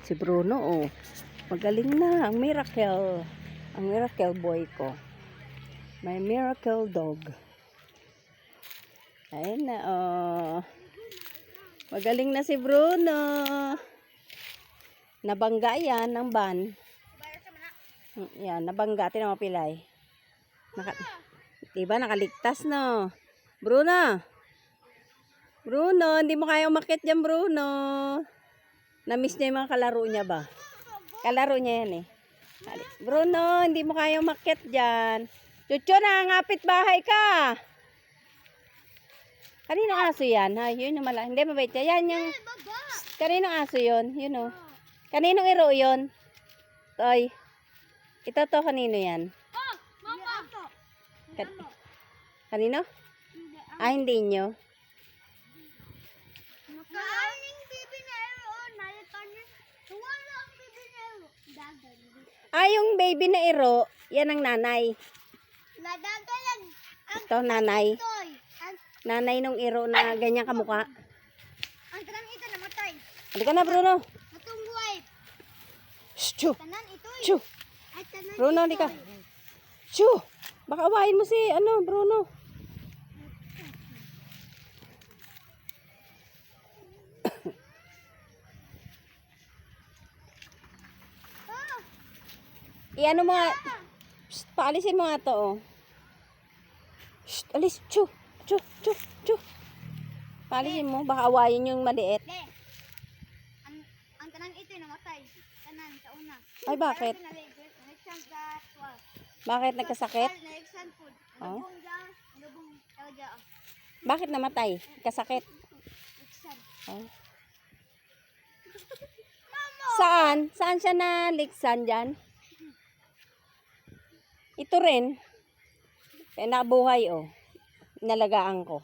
Si Bruno, oh. Magaling na. Ang miracle. Ang miracle boy ko. My miracle dog. Ayun na, oh. Magaling na si Bruno. Nabangga yan ng van. Yan, nabangga. Ito na mapilay. Diba, nakaligtas, no? Bruno! Bruno, hindi mo kaya umakyat dyan, Bruno. Na-miss niya yung mga kalaro niya ba? Kalaro niya yan eh. Bruno, hindi mo kaya umakyat dyan. Chucho, nangangapit bahay ka. Kaninong aso yan? Ha? Yun yung mala. Hindi, mabait siya. Yan yung... Kaninong aso yun? Yun o. Kaninong iro yun? Toy. Ito to, kanino yan? Kanino? Ah, hindi nyo. Ah, yung baby na iro, yan ang nanay. Ito, nanay. Nanay nung iro na ganyan kamukha. Ang tanang ito namatay. Halika na, Bruno. Matungguay. Shoo! Tanan ito. Shoo! Bruno, halika. Shoo! Baka awahin mo si, Bruno. Iano mo nga. Psst, paalisin mo nga to, oh. Shh, alis. Shoo! Shoo! Shoo! Shoo! Paalisin mo. Baka awayin yung maliit. Ang tanang ito namatay. Tanan sa una. Ay, bakit? Bakit nagkasakit? Oh. Bakit namatay? Kasakit? Oh. Saan? Saan siya naligsan dyan? Ito rin. Kaya nabuhay, oh. Nalagaan ko.